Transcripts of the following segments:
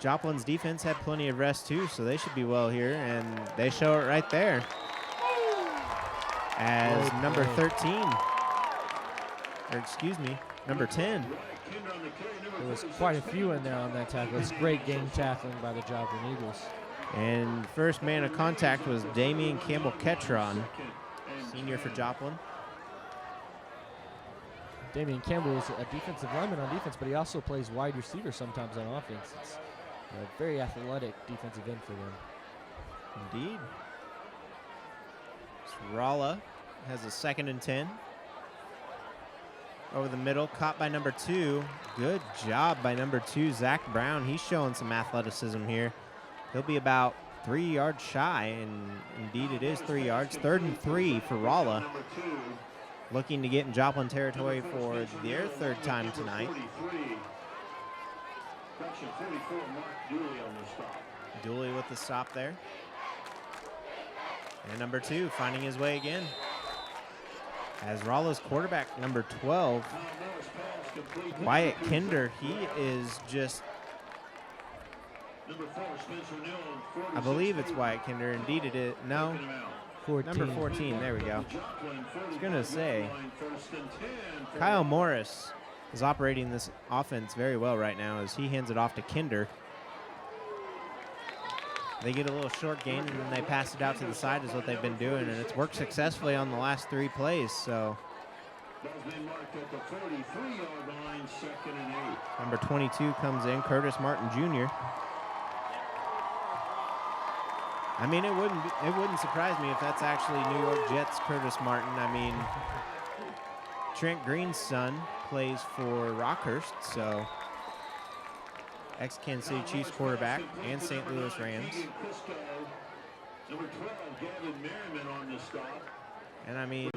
Joplin's defense had plenty of rest too, so they should be well here, and they show it right there. As number 13, or excuse me, number 10. There was quite a few in there on that tackle. It's great game tackling by the Joplin Eagles. And first man of contact was Damian Campbell-Ketron, senior for Joplin. Damian Campbell is a defensive lineman on defense, but he also plays wide receiver sometimes on offense. It's a very athletic defensive end for them. Indeed. Rolla has a 2nd and 10. Over the middle, caught by number 2. Good job by number 2, Zach Brown. He's showing some athleticism here. He'll be about 3 yards shy, and indeed it is 3 yards. 3rd and 3 for Rolla. Looking to get in Joplin territory for their 3rd time tonight. Dooley with the stop there. And number 2 finding his way again. As Rolla's quarterback, number 12, Wyatt Kinder, he is just, I believe it's Wyatt Kinder. Indeed it is. No. 14. Number 14, there we go. I was going to say, Kyle Morris is operating this offense very well right now as he hands it off to Kinder. They get a little short gain, and then they pass it out to the side is what they've been doing, and it's worked successfully on the last 3 plays. So number 22 comes in, Curtis Martin Jr. I mean, it wouldn't surprise me if that's actually New York Jets Curtis Martin. I mean, Trent Green's son plays for Rockhurst, so ex-Kansas City Chiefs quarterback and St. Louis Rams. And I mean,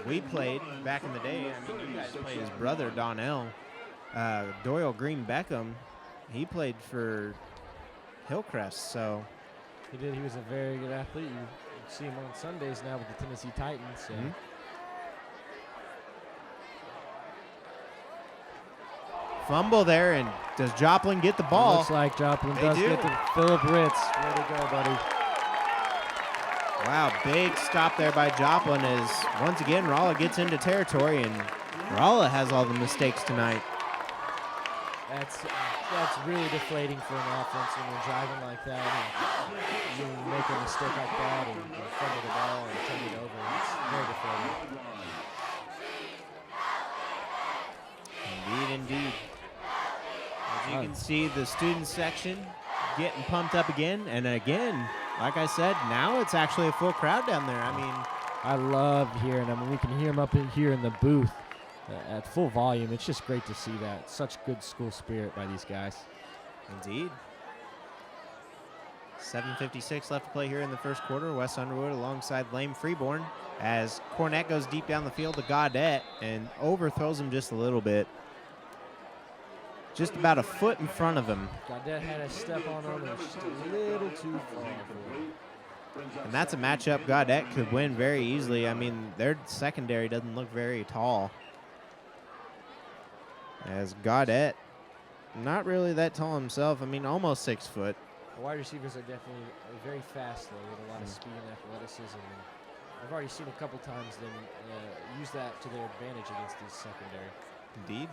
we played back in the day. I mean, you guys played his brother, Donnell. Doyle Green Beckham, he played for Hillcrest, so. He did. He was a very good athlete. You see him on Sundays now with the Tennessee Titans. So. Mm-hmm. Fumble there, and does Joplin get the ball? It looks like Joplin does get the Phillip Ritz. Way to go, buddy. Wow, big stop there by Joplin as, once again, Rolla gets into territory, and Rolla has all the mistakes tonight. That's really deflating for an offense when you're driving like that and you make a mistake like that and fumble the ball and turn it over. It's very deflating. Indeed. As you can see, the student section getting pumped up again and again. Like I said, now it's actually a full crowd down there. I mean, I love hearing them. We can hear them up in here in the booth at full volume. It's just great to see that. Such good school spirit by these guys. Indeed. 7:56 left to play here in the first quarter. Wes Underwood alongside Lane Freeborn as Cornett goes deep down the field to Gaudette and overthrows him just a little bit. Just about a foot in front of him. Gaudette had a step on him and just a little too far for him. And that's a matchup Gaudette could win very easily. I mean, their secondary doesn't look very tall. As Gaudette, not really that tall himself. I mean, almost 6 foot. The wide receivers are definitely very fast, though, with a lot of speed and athleticism. And I've already seen a couple times them use that to their advantage against these secondary. Indeed.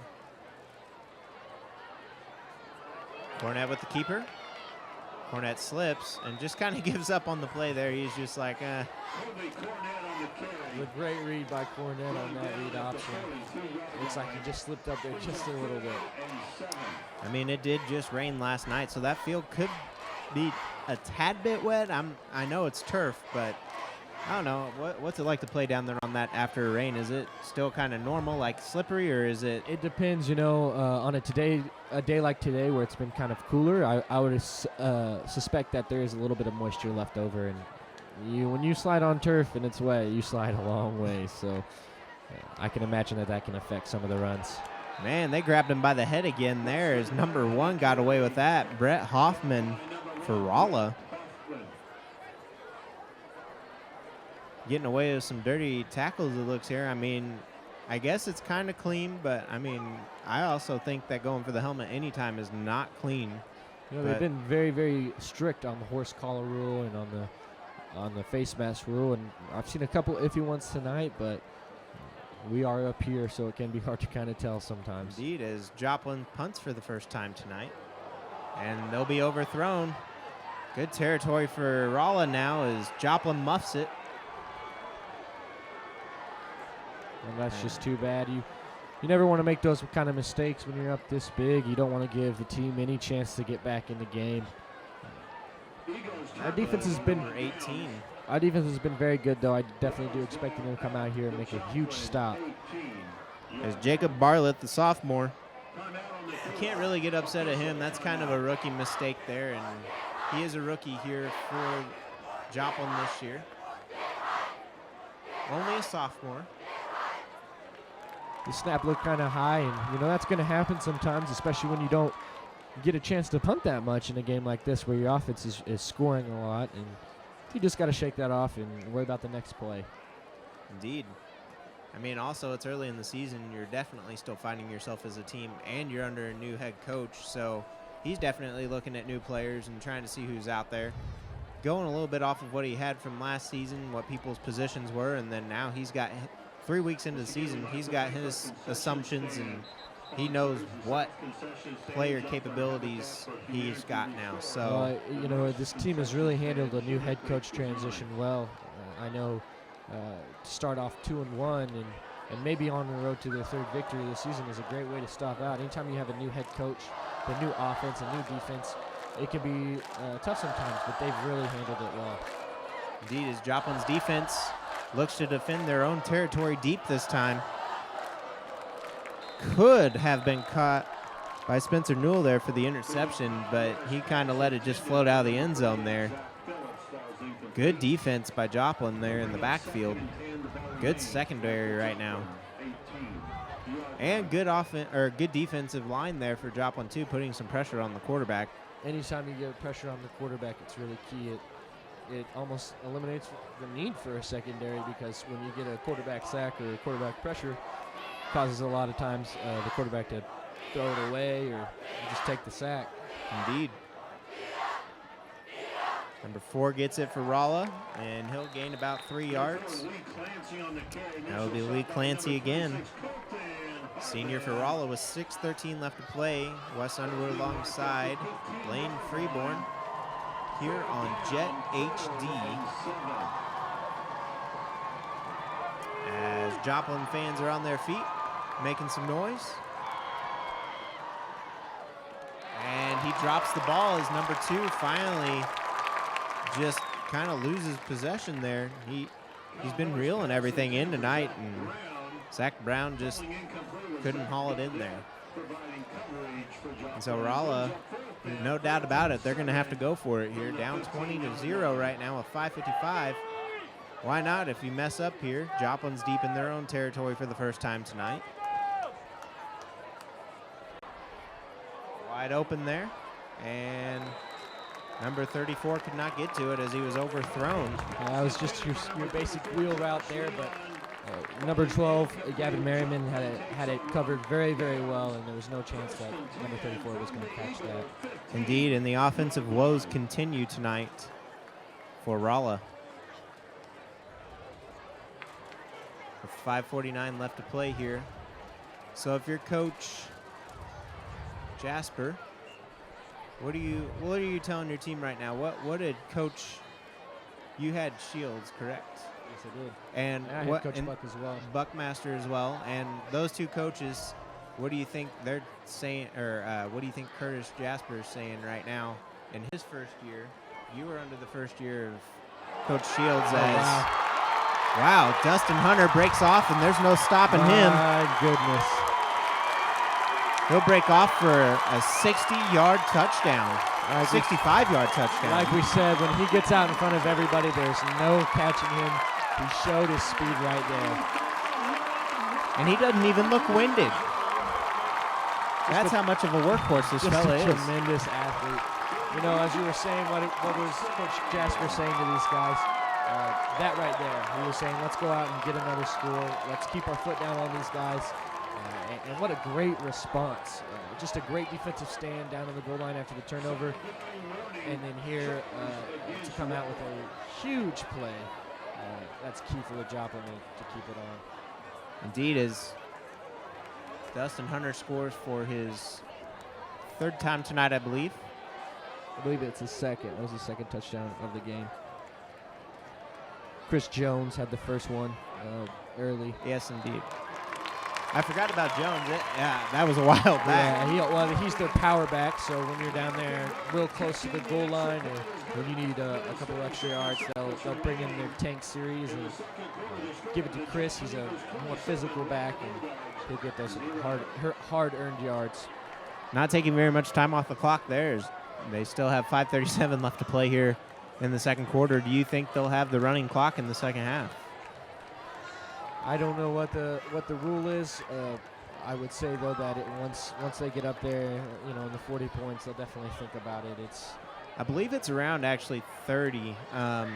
Cornett with the keeper. Cornett slips and just kind of gives up on the play there. He's just like, A great read by Cornett on that read option. Looks like he just slipped up there just a little bit. I mean, it did just rain last night, so that field could be a tad bit wet. I know it's turf, but I don't know. What's it like to play down there on that after a rain? Is it still kind of normal, like slippery, or is it? It depends, on a day like today where it's been kind of cooler. I would suspect that there is a little bit of moisture left over, and when you slide on turf and it's wet, you slide a long way. So I can imagine that can affect some of the runs. Man, they grabbed him by the head again there as number 1 got away with that. Brett Hoffman for Rolla. Getting away with some dirty tackles, it looks here. I mean, I guess it's kind of clean, but I mean, I also think that going for the helmet anytime is not clean. You know, they've been very, very strict on the horse collar rule and on the face mask rule, and I've seen a couple iffy ones tonight, but we are up here, so it can be hard to kind of tell sometimes. Indeed, as Joplin punts for the first time tonight, and they'll be overthrown. Good territory for Rolla now as Joplin muffs it. And that's just too bad. You never want to make those kind of mistakes when you're up this big. You don't want to give the team any chance to get back in the game. Our defense has been 18. Our defense has been very good, though. I definitely do expect them to come out here and make a huge stop. As Jacob Bartlett, the sophomore, you can't really get upset at him. That's kind of a rookie mistake there, and he is a rookie here for Joplin this year. Only a sophomore. The snap looked kind of high, and that's going to happen sometimes, especially when you don't get a chance to punt that much in a game like this where your offense is scoring a lot, and you just got to shake that off and worry about the next play. Indeed. I mean, also, it's early in the season. You're definitely still finding yourself as a team, and you're under a new head coach, so he's definitely looking at new players and trying to see who's out there. Going a little bit off of what he had from last season, what people's positions were, and then now he's got 3 weeks into the season, he's got his assumptions, and he knows what player capabilities he's got now. So, this team has really handled a new head coach transition well. I know to start off 2-1 and maybe on the road to their third victory of the season is a great way to start out. Anytime you have a new head coach, a new offense, a new defense, it can be tough sometimes, but they've really handled it well. Indeed, as Joplin's defense looks to defend their own territory deep this time. Could have been caught by Spencer Newell there for the interception, but he kind of let it just float out of the end zone there. Good defense by Joplin there in the backfield. Good secondary right now. And good defensive line there for Joplin too, putting some pressure on the quarterback. Anytime you get pressure on the quarterback, it's really key. It almost eliminates the need for a secondary, because when you get a quarterback sack or a quarterback pressure, causes a lot of times the quarterback to throw it away or just take the sack. Indeed. Number 4 gets it for Rolla, and he'll gain about 3 yards. That'll be Lee Clancy again. Senior for Rolla with 6:13 left to play. Wes Underwood alongside Blaine Freeborn here on jethd. As Joplin fans are on their feet, making some noise. And he drops the ball as number 2 finally just kind of loses possession there. He's been reeling everything in tonight, and Zach Brown just couldn't haul it in there. And so Rolla, no doubt about it, they're going to have to go for it here. Down 20-0 right now with 5:55. Why not? If you mess up here, Joplin's deep in their own territory for the first time tonight. Wide open there, and number 34 could not get to it as he was overthrown. That was just your basic wheel route there, but number 12, Gavin Merriman, had it covered very, very well, and there was no chance that number 34 was going to catch that. Indeed, and the offensive woes continue tonight for Rolla. With 5:49 left to play here. So if you're Coach Jasper, what are you telling your team right now? What did Coach? You had Shields, correct? Yes, I did. And I had Coach Buck as well. Buckmaster as well. And those two coaches, what do you think they're saying, or what do you think Curtis Jasper is saying right now in his first year? You were under the first year of Coach Shields. Wow, Dustin Hunter breaks off, and there's no stopping him. My goodness. He'll break off for a 60-yard touchdown. 65-yard touchdown. Like we said, when he gets out in front of everybody, there's no catching him. He showed his speed right there. And he doesn't even look winded. That's how much of a workhorse this fella is. Just a tremendous athlete. You know, as you were saying, what was Coach Jasper saying to these guys? That right there. He was saying, let's go out and get another score. Let's keep our foot down on these guys. And what a great response. Just a great defensive stand down on the goal line after the turnover. And then here to come out with a huge play. That's key for the Joplin to keep it on. Indeed, as Dustin Hunter scores for his third time tonight, I believe. I believe it's his second. That was the second touchdown of the game. Chris Jones had the first one early. Yes, indeed. I forgot about Jones. Yeah, that was a while back. Yeah, he's their power back, so when you're down there real close to the goal line or when you need a couple extra yards, they'll bring in their tank series and give it to Chris. He's a more physical back, and he'll get those hard-earned yards. Not taking very much time off the clock there. They still have 5:37 left to play here in the second quarter. Do you think they'll have the running clock in the second half? I don't know what the rule is. I would say though that once they get up there, in the 40 points, they'll definitely think about it. I believe it's around actually 30.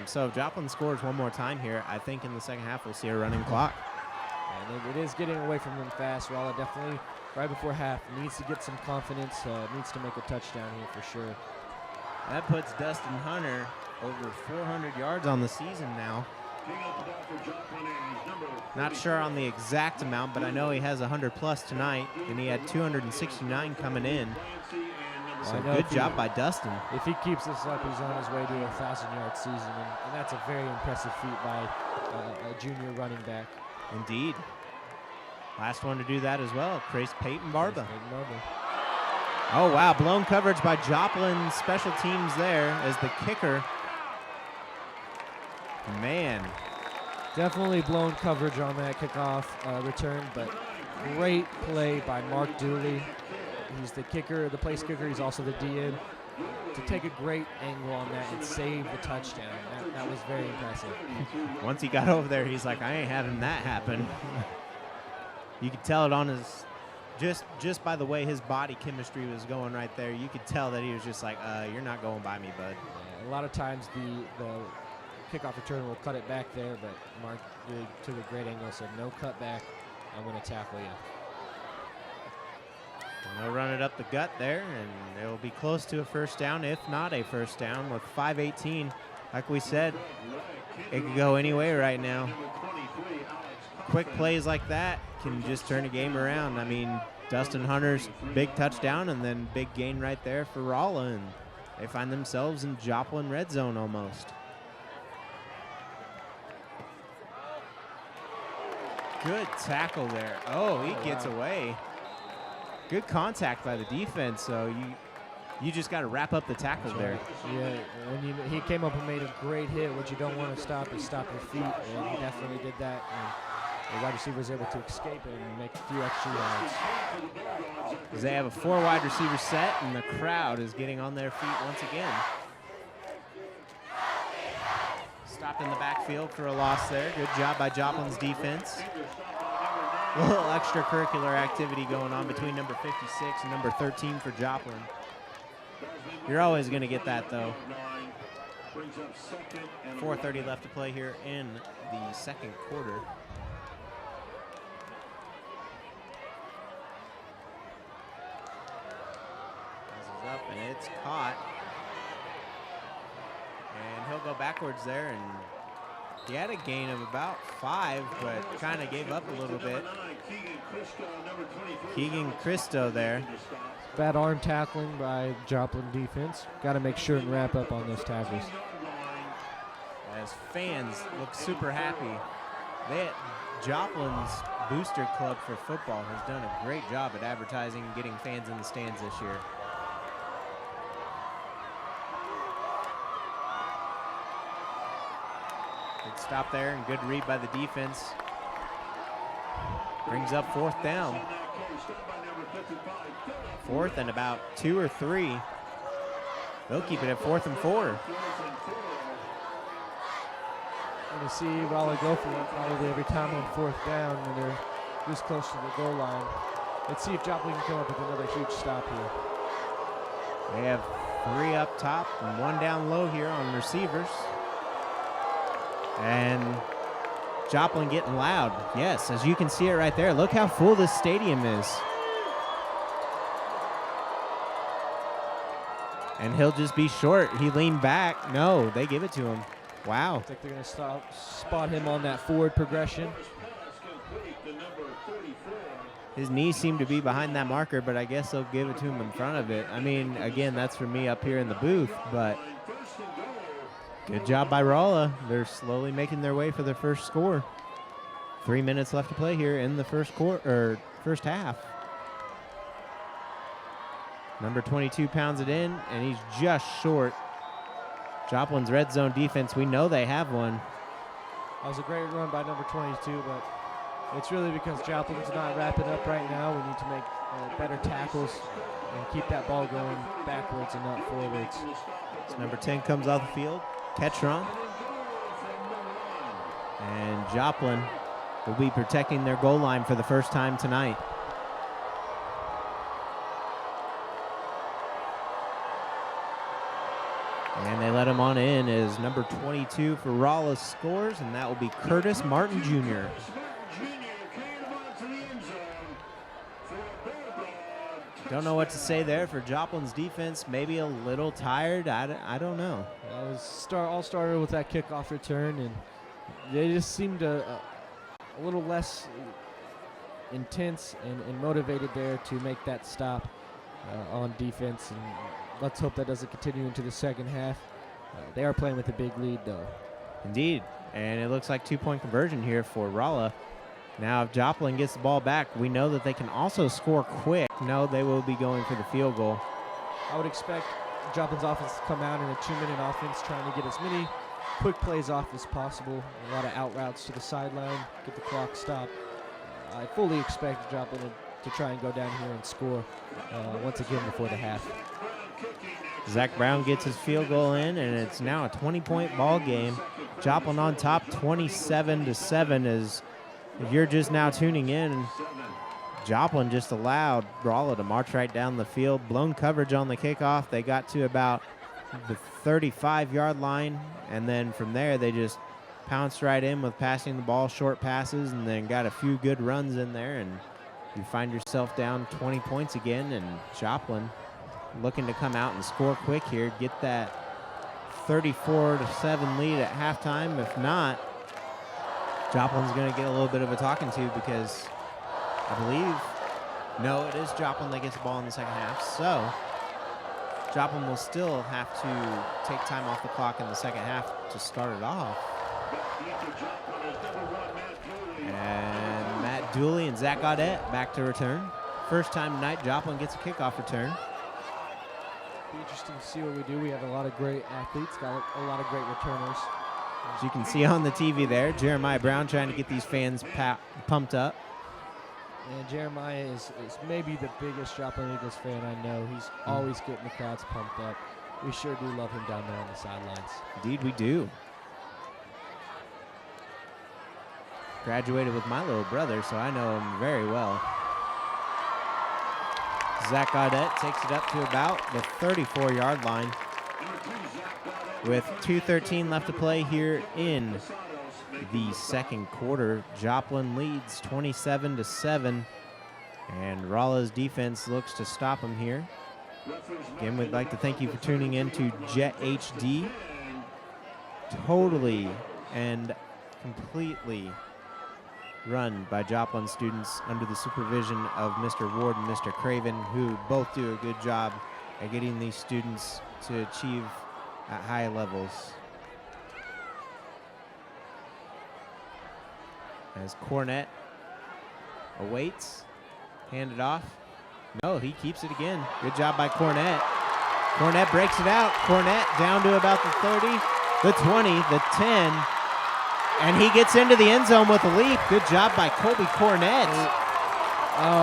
So if Joplin scores one more time here, I think in the second half we'll see a running clock. And it is getting away from them fast. Raleigh definitely right before half needs to get some confidence. Needs to make a touchdown here for sure. That puts Dustin Hunter over 400 yards on the season now. Not sure on the exact amount, but I know he has 100 plus tonight, and he had 269 coming in. So good job by Dustin. If he keeps this up, he's on his way to a 1,000-yard season, and that's a very impressive feat by a junior running back. Indeed. Last one to do that as well, Trace Peyton Barba. Oh, wow, blown coverage by Joplin special teams there as the kicker. Man. Definitely blown coverage on that kickoff return, but great play by Mark Dooley. He's the kicker, the place kicker. He's also the DN. To take a great angle on that and save the touchdown. That was very impressive. Once he got over there, he's like, I ain't having that happen. You could tell it on his, just by the way his body chemistry was going right there, you could tell that he was just like, you're not going by me, bud. Yeah, a lot of times the kickoff return will cut it back there, but Mark really took a great angle, said no cut back, I'm going to tackle you. And they'll run it up the gut there, and it will be close to a first down, if not a first down, with 5:18. Like we said, it could go any way right now. Quick plays like that can just turn a game around. I mean, Dustin Hunter's big touchdown and then big gain right there for Rolla, and they find themselves in Joplin red zone almost. Good tackle there. Oh, he gets away. Good contact by the defense, so you just got to wrap up the tackle there. Yeah, he came up and made a great hit. What you don't want to stop is stop your feet, and he definitely did that. And the wide receiver was able to escape it and make a few extra yards. Because they have a 4 wide receiver set, and the crowd is getting on their feet once again. Stopped in the backfield for a loss there. Good job by Joplin's defense. A little extracurricular activity going on between number 56 and number 13 for Joplin. You're always going to get that, though. 4:30 left to play here in the second quarter. This is up, and it's caught. And he'll go backwards there, and he had a gain of about 5, but kind of gave up a little bit. Keegan Christo there. Bad arm tackling by Joplin defense. Got to make sure and wrap up on those tackles. As fans look super happy. Joplin's Booster Club for football has done a great job at advertising and getting fans in the stands this year. Good stop there and good read by the defense. Brings up 4th down. 4th and about 2 or 3. They'll keep it at 4th and 4. Going to see Raleigh go for it probably every time on 4th down when they're this close to the goal line. Let's see if Joplin can come up with another huge stop here. They have 3 up top and 1 down low here on receivers. And Joplin getting loud. Yes, as you can see it right there. Look how full this stadium is. And he'll just be short. He leaned back. No, they give it to him. Wow. I think they're going to spot him on that forward progression. His knees seem to be behind that marker, but I guess they'll give it to him in front of it. I mean, again, that's for me up here in the booth, but good job by Rolla. They're slowly making their way for their first score. 3 minutes left to play here in the first half. Number 22 pounds it in, and he's just short. Joplin's red zone defense, we know they have one. That was a great run by number 22, but it's really because Joplin's not wrapping up right now. We need to make better tackles and keep that ball going backwards and not forwards. So number 10 comes off the field, Ketron. And Joplin will be protecting their goal line for the first time tonight. And they let him on in as number 22 for Rolla scores, and that will be Curtis Martin Jr. Don't know what to say there for Joplin's defense. Maybe a little tired. I don't know. All started with that kickoff return, and they just seemed a little less intense and motivated there to make that stop on defense. And let's hope that doesn't continue into the second half. They are playing with a big lead, though. Indeed. And it looks like 2-point conversion here for Rolla. Now, if Joplin gets the ball back, we know that they can also score quick. No, they will be going for the field goal. I would expect Joplin's offense to come out in a 2-minute offense, trying to get as many quick plays off as possible. A lot of out routes to the sideline, get the clock stopped. I fully expect Joplin to try and go down here and score once again before the half. Zach Brown gets his field goal in, and it's now a 20-point ball game. Joplin on top, 27-7. As if you're just now tuning in, Joplin just allowed Rolla to march right down the field. Blown coverage on the kickoff. They got to about the 35-yard line, and then from there they just pounced right in with passing the ball, short passes, and then got a few good runs in there, and you find yourself down 20 points again, and Joplin looking to come out and score quick here, get that 34-7 lead at halftime. If not, Joplin's going to get a little bit of a talking to, because I believe, no, it is Joplin that gets the ball in the second half. So Joplin will still have to take time off the clock in the second half to start it off. And Matt Dooley and Zach Gaudette back to return. First time tonight, Joplin gets a kickoff return. Be interesting to see what we do. We have a lot of great athletes, got a lot of great returners. As you can see on the TV there, Jeremiah Brown trying to get these fans pumped up. And Jeremiah is maybe the biggest Joplin Eagles fan I know. He's always getting the crowds pumped up. We sure do love him down there on the sidelines. Indeed, we do. Graduated with my little brother, so I know him very well. Zach Gaudette takes it up to about the 34-yard line. With 2:13 left to play here in the second quarter, Joplin leads 27-7, and Rolla's defense looks to stop him here. Again, we'd like to thank you for tuning in to jethd. Totally and completely run by Joplin students under the supervision of Mr. Ward and Mr. Craven, who both do a good job at getting these students to achieve at high levels. As Cornett awaits, handed off. No, he keeps it again. Good job by Cornett. Cornett breaks it out. Cornett down to about the 30, the 20, the 10, and he gets into the end zone with a leap. Good job by Colby Cornett.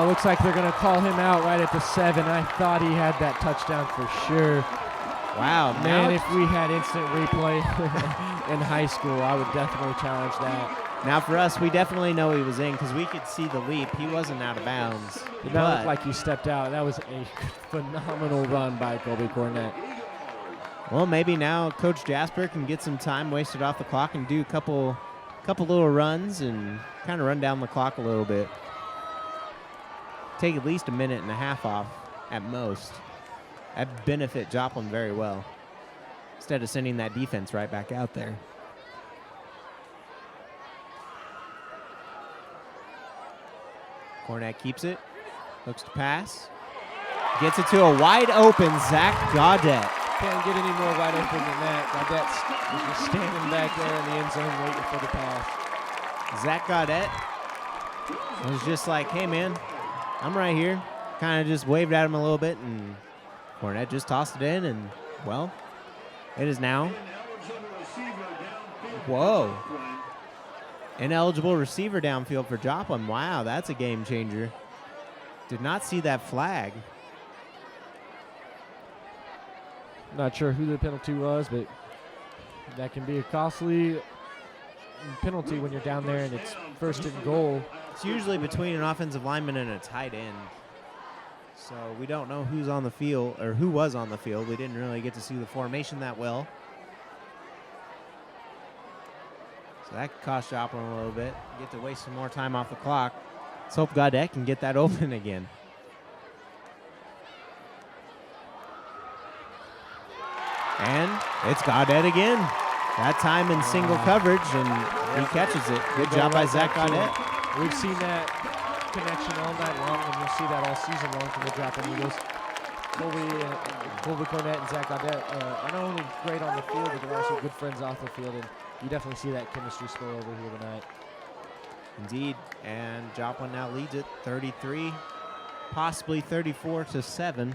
Looks like they're going to call him out right at the 7. I thought he had that touchdown for sure. Wow, man, if we had instant replay in high school, I would definitely challenge that. Now for us, we definitely know he was in because we could see the leap. He wasn't out of bounds. It did not look like he stepped out. That was a phenomenal run by Colby Cornett. Well, maybe now Coach Jasper can get some time wasted off the clock and do a couple couple little runs and kind of run down the clock a little bit. Take at least a minute and a half off at most. That'd benefit Joplin very well, instead of sending that defense right back out there. Cornett keeps it, looks to pass, gets it to a wide open Zach Gaudette. Can't get any more wide open than that. Gaudette's just standing back there in the end zone waiting for the pass. Zach Gaudette was just like, hey man, I'm right here. Kind of just waved at him a little bit, and Cornett just tossed it in, and well, it is now. Whoa. Ineligible receiver downfield for Joplin. Wow, that's a game changer. Did not see that flag. Not sure who the penalty was, but that can be a costly penalty when you're down there and it's first and goal. It's usually between an offensive lineman and a tight end. So we don't know who's on the field or who was on the field. We didn't really get to see the formation that well. So that could cost Joplin a little bit. Get to waste some more time off the clock. Let's hope Gaudette can get that open again. And it's Gaudette again. That time in single coverage, and he catches it. Good job by Zach Gaudette. We've seen that connection all night long, and you'll see that all season long from the Joplin Eagles. Colby Cornett and Zach Gaudette are not only great on the field, but they're also good friends off the field, and you definitely see that chemistry spill over here tonight. Indeed, and Joplin now leads it 33, possibly 34-7.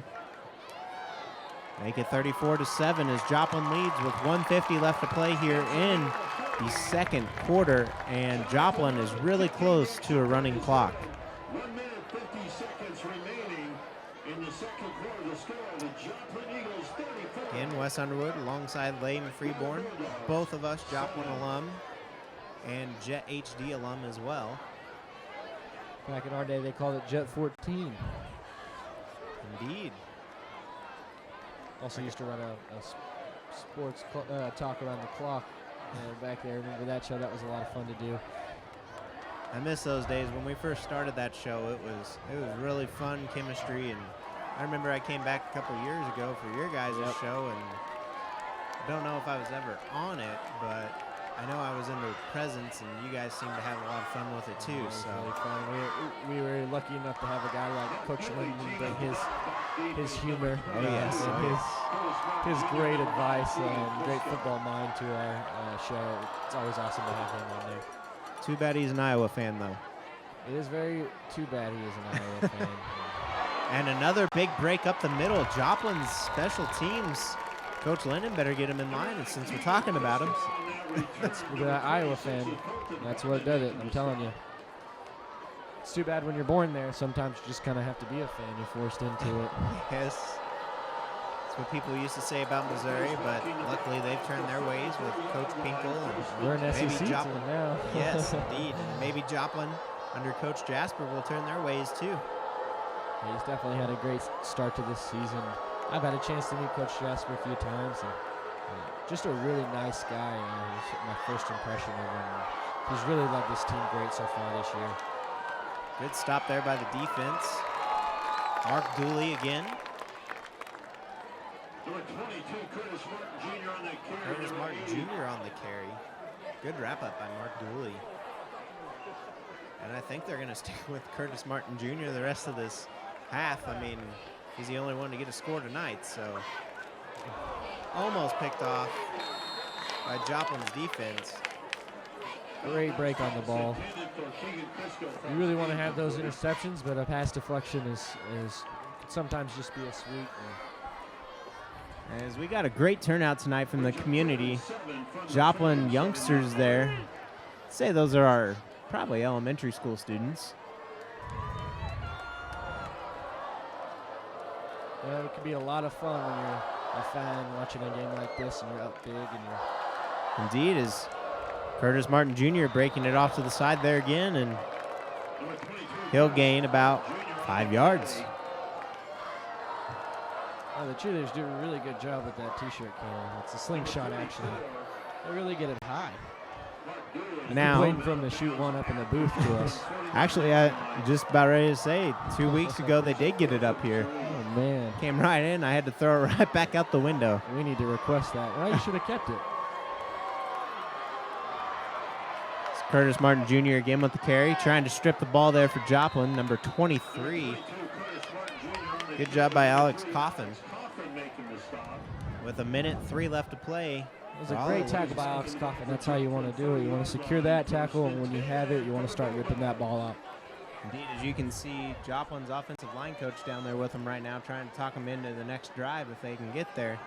Make it 34-7 as Joplin leads with 1:50 left to play here in the second quarter, and Joplin is really close to a running clock. 1 minute 50 seconds remaining in the second quarter. The score: the Joplin Eagles 34. In Wes Underwood alongside Layton Freeborn, both of us Joplin alum and jethd alum as well. Back in our day, they called it Jet 14. Indeed. Also used to run a sports talk around the clock back there. Remember that show? That was a lot of fun to do. I miss those days. When we first started that show, it was really fun chemistry, and I remember I came back a couple years ago for your guys' show, and I don't know if I was ever on it, but I know I was in the presence, and you guys seemed to have a lot of fun with it too. It was So really fun. We were lucky enough to have a guy like Coach Linden bring his humor and his great advice and great football mind to our show. It's always awesome to have him on there. too bad he's an Iowa fan, though. It is very too bad he is an Iowa fan. And another big break up the middle. Joplin's special teams. Coach Linden better get him in line since we're talking about him. That's the Iowa fan. That's what does it. I'm telling you. It's too bad when you're born there. Sometimes you just kind of have to be a fan. You're forced into it. Yes. That's what people used to say about Missouri, but luckily they've turned their ways with Coach Pinkel. And we're in maybe SEC Joplin now. Yes, indeed. And maybe Joplin under Coach Jasper will turn their ways too. He's definitely had a great start to this season. I've had a chance to meet Coach Jasper a few times, and just a really nice guy. My first impression of him. He's really led this team great so far this year. Good stop there by the defense. Mark Dooley again. Number 22, Curtis Martin Jr. on the carry. Curtis Martin Jr. on the carry. Good wrap up by Mark Dooley. And I think they're going to stick with Curtis Martin Jr. the rest of this half. I mean, he's the only one to get a score tonight, so almost picked off by Joplin's defense. Great break on the ball. You really want to have those interceptions, but a pass deflection is could sometimes just be a sweep. As we got a great turnout tonight from the community. Joplin youngsters there. I'd say those are our probably elementary school students. Yeah, it can be a lot of fun when you're a fan watching a game like this and you're up big and you're. Indeed, is Curtis Martin Jr. breaking it off to the side there again, and he'll gain about 5 yards. Oh, the cheerleaders do a really good job with that T-shirt cannon. It's a slingshot, actually. They really get it high. Now, waiting for him to shoot one up in the booth to us. actually, I just about ready to say 2 weeks ago they did get it up here. Oh, man. Came right in. I had to throw it right back out the window. We need to request that. Well, you should have kept it. It's Curtis Martin Jr. again with the carry, trying to strip the ball there for Joplin, number 23. Good job by Alex Coffin. With 1:03 left to play. It was a great tackle by Alex Coffin. That's how you want to do it. You want to secure that tackle, and when you have it, you want to start ripping that ball out. Indeed, as you can see, Joplin's offensive line coach down there with him right now, trying to talk him into the next drive if they can get there.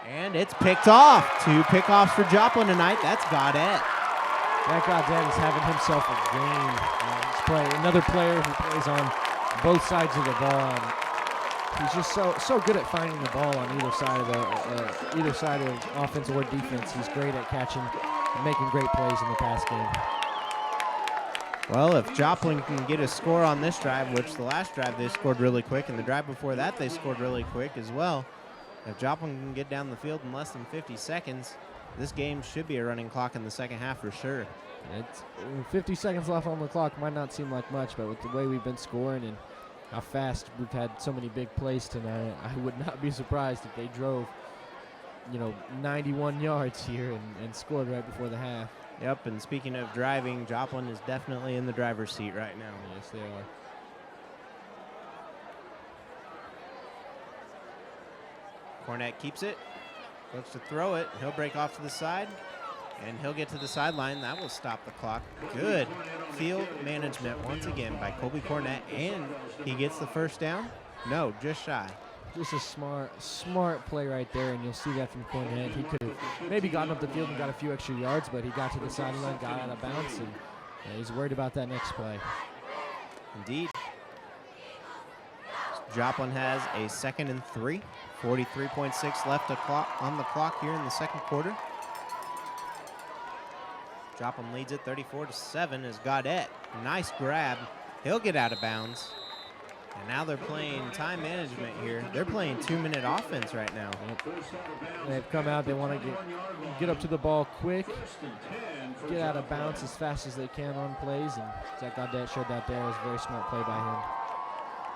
And it's picked off. 2 pickoffs for Joplin tonight. That's Gaudette. That Gaudette is having himself a game. He's another player who plays on both sides of the ball. And he's just so good at finding the ball on either side of offense or defense. He's great at catching and making great plays in the pass game. Well, if Joplin can get a score on this drive, which the last drive they scored really quick, and the drive before that they scored really quick as well. If Joplin can get down the field in less than 50 seconds, this game should be a running clock in the second half for sure. It's 50 seconds left on the clock might not seem like much, but with the way we've been scoring and how fast we've had so many big plays tonight, I would not be surprised if they drove, 91 yards here and scored right before the half. Yep, and speaking of driving, Joplin is definitely in the driver's seat right now. Yes, they are. Cornette keeps it, looks to throw it. He'll break off to the side, and he'll get to the sideline. That will stop the clock. Good field management once again by Colby Cornette, and he gets the first down. No, just shy. Just a smart play right there, and you'll see that from Cornette. He could have maybe gotten up the field and got a few extra yards, but he got to the sideline, got out of bounds, and he's worried about that next play. Indeed. Joplin has a 2nd and 3, 43.6 left on the clock here in the second quarter. Joplin leads it 34-7 as Gaudette. Nice grab. He'll get out of bounds. And now they're playing time management here. They're playing 2-minute offense right now. They've come out. They want to get up to the ball quick, get out of bounds as fast as they can on plays. And Zach Gaudette showed that there. It was a very smart play by him.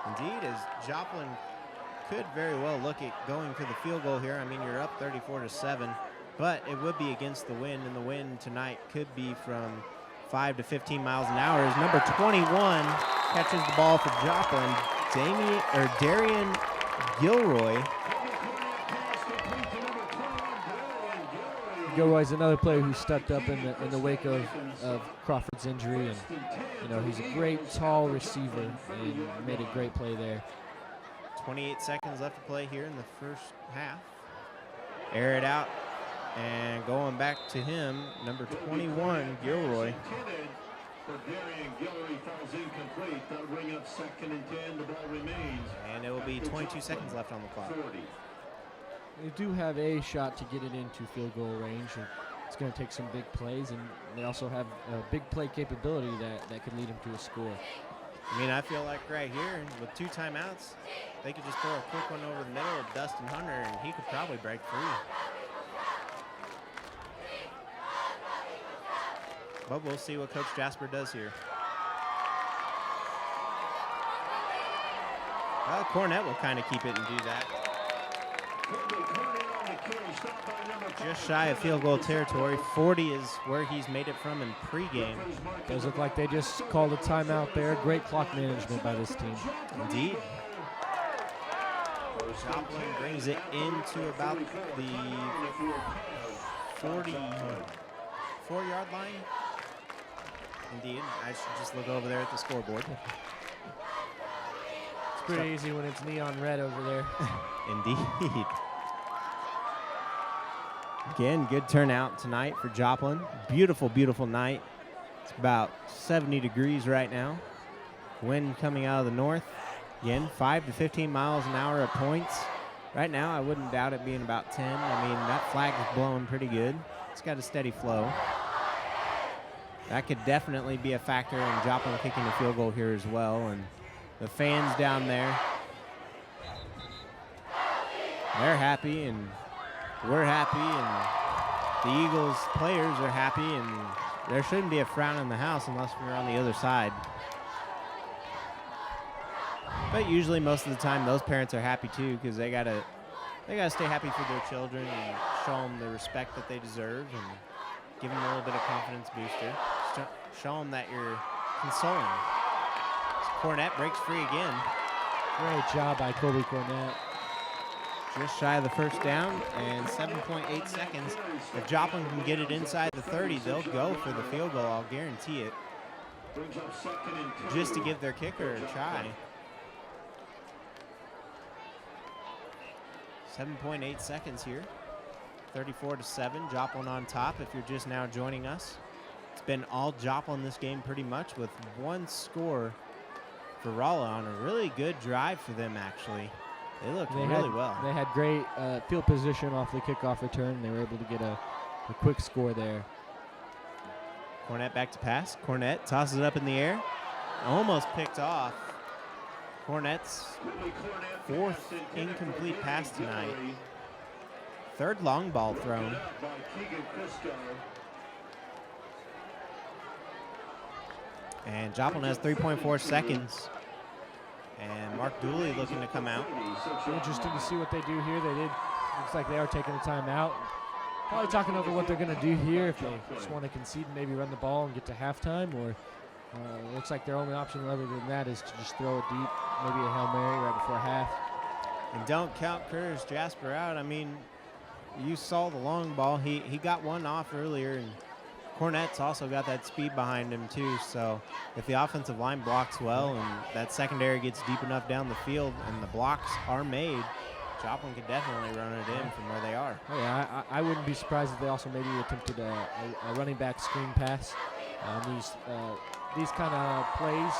Indeed, as Joplin could very well look at going for the field goal here. I mean, you're up 34-7, but it would be against the wind, and the wind tonight could be from 5 to 15 miles an hour. As number 21 catches the ball for Joplin, Darian Gilroy. Gilroy's another player who stepped up in the wake of Crawford's injury, and he's a great tall receiver and made a great play there. 28 seconds left to play here in the first half. Air it out, and going back to him, number 21, Gilroy. And it will be 22 seconds left on the clock. They do have a shot to get it into field goal range. And it's going to take some big plays, and they also have a big play capability that could lead them to a score. I mean, I feel like right here, with 2 timeouts, they could just throw a quick one over the middle of Dustin Hunter, and he could probably break free. But we'll see what Coach Jasper does here. Well, Cornette will kind of keep it and do that. Just shy of field goal territory. 40 is where he's made it from in pregame. Does look like they just called a timeout there. Great clock management by this team. Indeed. Joplin brings it into about the 44-yard line. Indeed. I should just look over there at the scoreboard. It's pretty easy when it's neon red over there. Indeed. Again, good turnout tonight for Joplin. Beautiful, beautiful night. It's about 70 degrees right now. Wind coming out of the north. Again, 5 to 15 miles an hour at points. Right now, I wouldn't doubt it being about 10. I mean, that flag is blowing pretty good. It's got a steady flow. That could definitely be a factor in Joplin kicking a field goal here as well. And the fans down there, they're happy, and we're happy, and the Eagles players are happy, and there shouldn't be a frown in the house unless we're on the other side. But usually, most of the time, those parents are happy too, because they gotta stay happy for their children and show them the respect that they deserve, and give them a little bit of confidence booster. Show them that you're consoling. Cornett breaks free again. Great job by Colby Cornett. Just shy of the first down, and 7.8 seconds. If Joplin can get it inside the 30, they'll go for the field goal. I'll guarantee it. Just to give their kicker a try. 7.8 seconds here. 34-7. Joplin on top. If you're just now joining us, it's been all Joplin this game pretty much, with one score for Rolla on a really good drive for them, actually. They looked really well. They had great field position off the kickoff return. They were able to get a quick score there. Cornett back to pass. Cornett tosses it up in the air. Almost picked off. Cornett's fourth incomplete pass tonight. Third long ball thrown. And Joplin has 3.4 seconds. And Mark Dooley looking to come out. Interesting to see what they do here. Looks like they are taking a timeout. Probably talking over what they're going to do here, if they just want to concede and maybe run the ball and get to halftime, or looks like their only option other than that is to just throw it deep, maybe a Hail Mary right before half. And don't count Curtis Jasper out. I mean, you saw the long ball. He got one off earlier, and Cornett's also got that speed behind him too. So if the offensive line blocks well and that secondary gets deep enough down the field and the blocks are made, Joplin could definitely run it in from where they are. Oh yeah, I wouldn't be surprised if they also maybe attempted a running back screen pass. These kind of plays,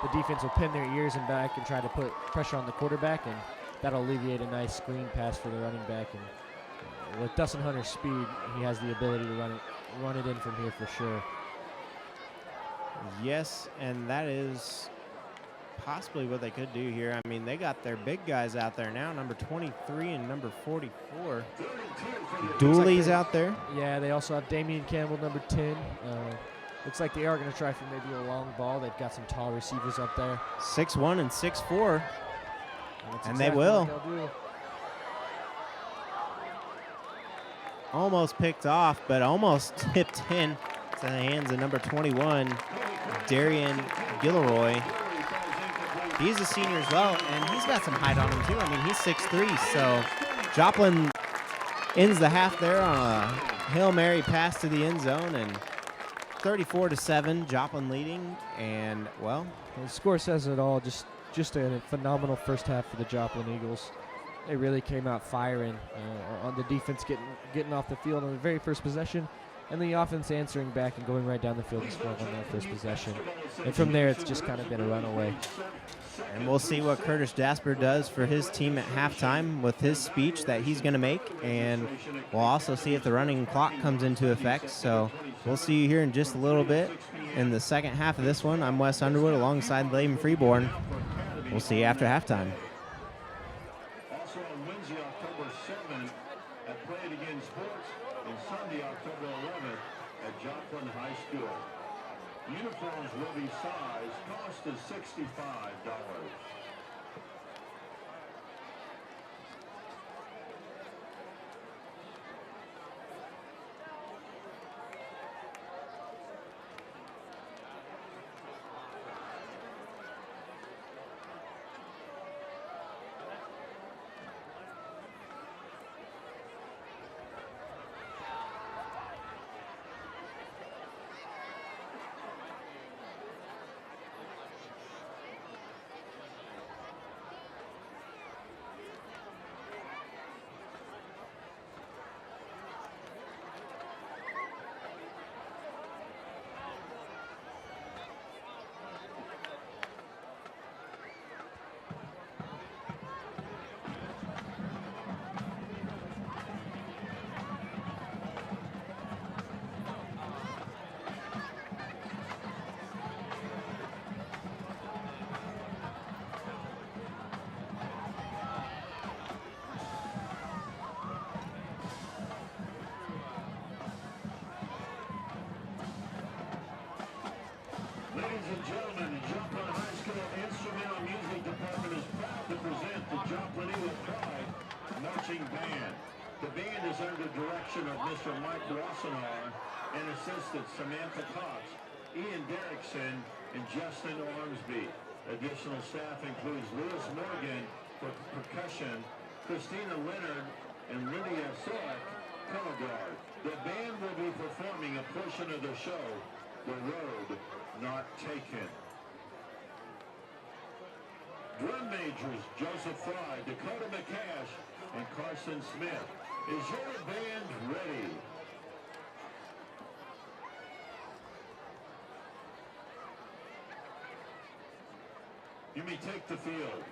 the defense will pin their ears and back and try to put pressure on the quarterback, and that'll alleviate a nice screen pass for the running back. And with Dustin Hunter's speed, he has the ability to run it in from here for sure. Yes, and that is possibly what they could do here. I mean, they got their big guys out there now, number 23 and number 44. Dooley's out there. Yeah, they also have Damian Campbell, number 10. Looks like they are going to try for maybe a long ball. They've got some tall receivers up there. 6'1" and 6'4". And they exactly will. what they'll do. Almost picked off, but almost tipped in to the hands of number 21, Darian Gilroy. He's a senior as well, and he's got some height on him too. I mean, he's 6'3", so Joplin ends the half there on a Hail Mary pass to the end zone, and 34-7, Joplin leading, and, well, The score says it all. Just a phenomenal first half for the Joplin Eagles. They really came out firing on the defense, getting off the field on the very first possession, and the offense answering back and going right down the field and scoring on their first possession. And from there, it's just kind of been a runaway. And we'll see what Curtis Jasper does for his team at halftime with his speech that he's going to make. And we'll also see if the running clock comes into effect. So we'll see you here in just a little bit in the second half of this one. I'm Wes Underwood alongside Layden Freeborn. We'll see you after halftime. Also on Wednesday, October 7th at Play It Again Sports, and Sunday, October 11th at Joplin High School. Uniforms will be sized. Cost is $65. and gentlemen, the Joplin High School Instrumental Music Department is proud to present the Joplin Eagle Pride Marching Band. The band is under direction of Mr. Mike Wassenaar and assisted Samantha Cox, Ian Derrickson, and Justin Ormsby. Additional staff includes Lewis Morgan for percussion, Christina Leonard, and Lydia Sorek, color guard. The band will be performing a portion of the show, The Road Not Taken. Drum majors Joseph Fry, Dakota McCash, and Carson Smith. Is your band ready? You may take the field.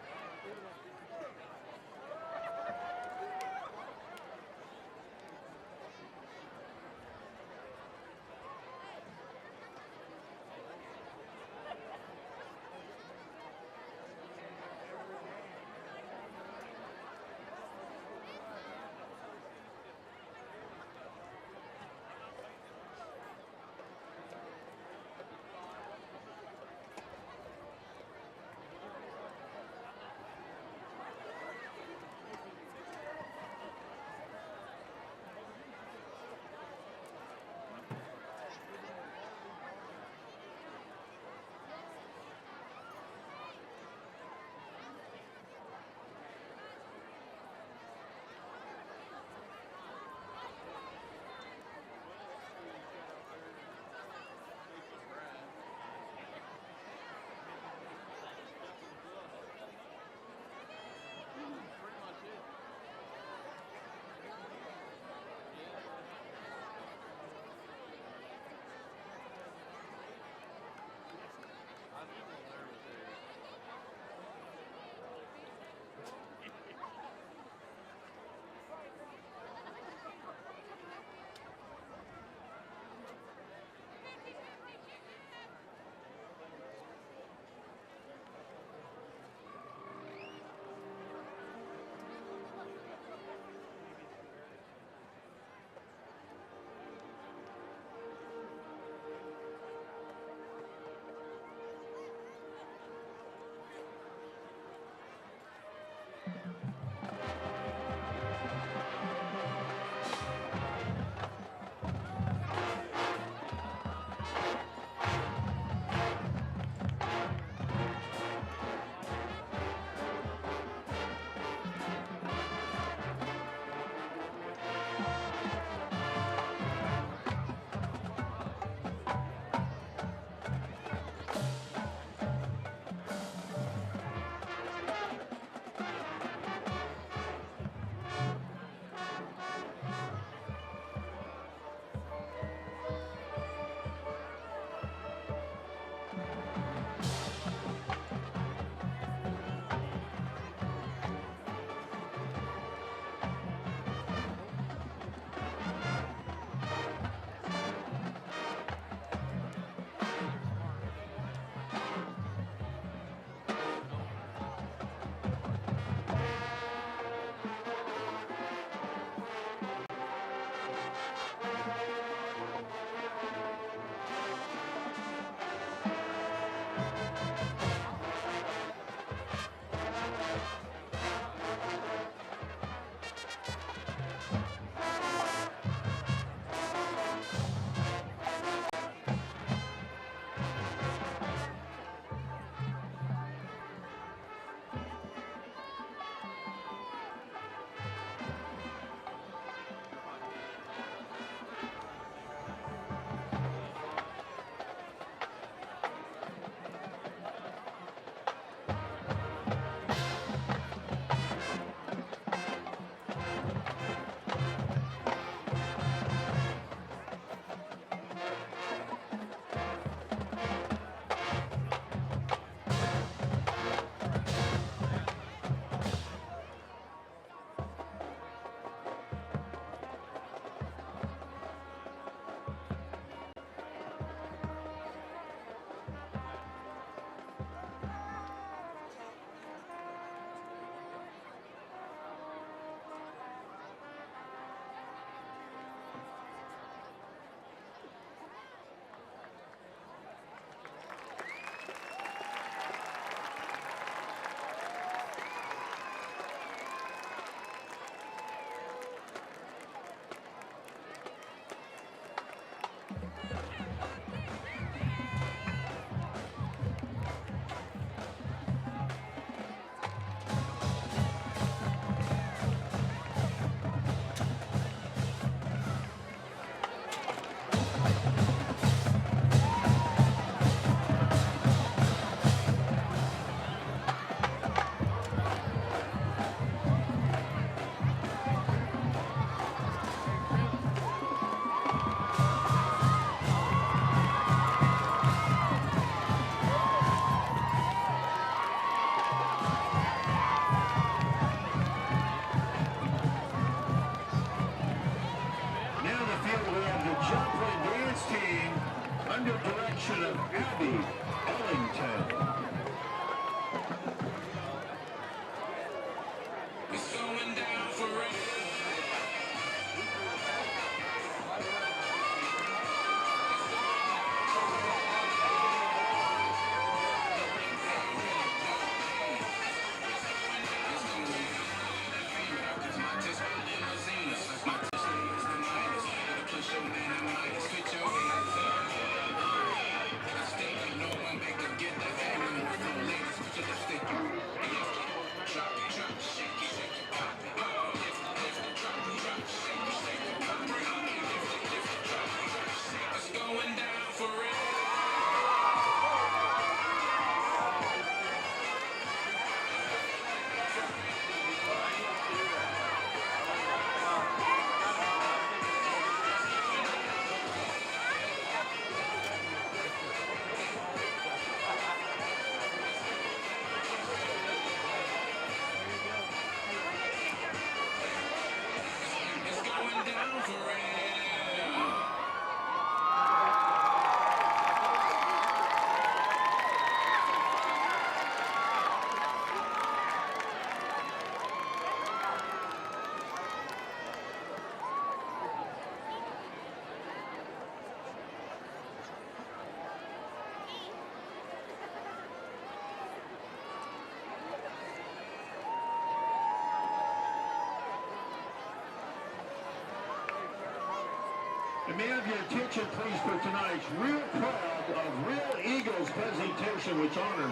And may I have your attention, please, for tonight's Real Proud of Real Eagles presentation, which honors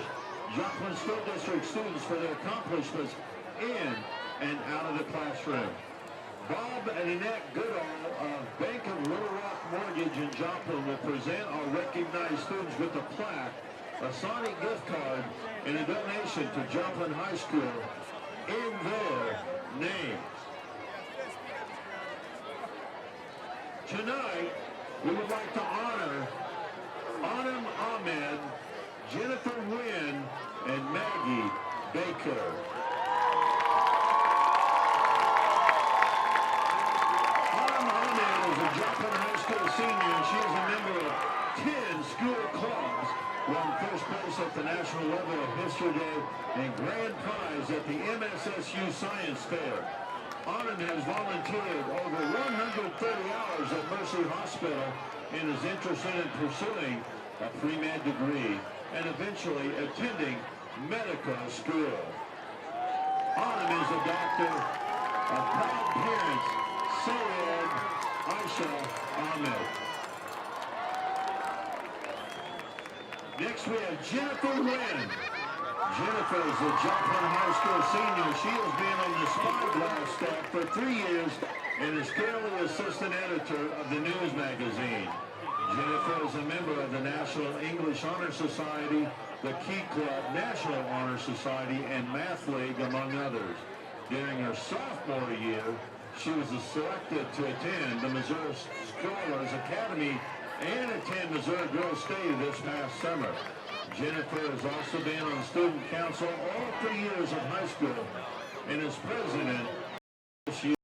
Joplin School District students for their accomplishments in and out of the classroom. Bob and Annette Goodall of Bank of Little Rock Mortgage in Joplin will present our recognized students with a plaque, a Sonic gift card, and a donation to Joplin High School in their name. Tonight, we would like to honor Autumn Ahmed, Jennifer Wynn, and Maggie Baker. Autumn Ahmed is a Joplin High School senior, and she is a member of 10 school clubs, won first place at the national level of History Day and grand prize at the MSSU Science Fair. Autumn has volunteered over 130 hours at Mercy Hospital and is interested in pursuing a pre-med degree and eventually attending medical school. Autumn is a doctor of proud parents, Sayed Aisha Ahmed. Next we have Jennifer Wynn. Jennifer is a Joplin High School senior. She has been on the Spyglass staff for 3 years and is currently assistant editor of the news magazine. Jennifer is a member of the National English Honor Society, the Key Club, National Honor Society, and Math League, among others. During her sophomore year, she was selected to attend the Missouri Scholars Academy and attend Missouri Girls State this past summer. Jennifer has also been on student council all 3 years of high school and is president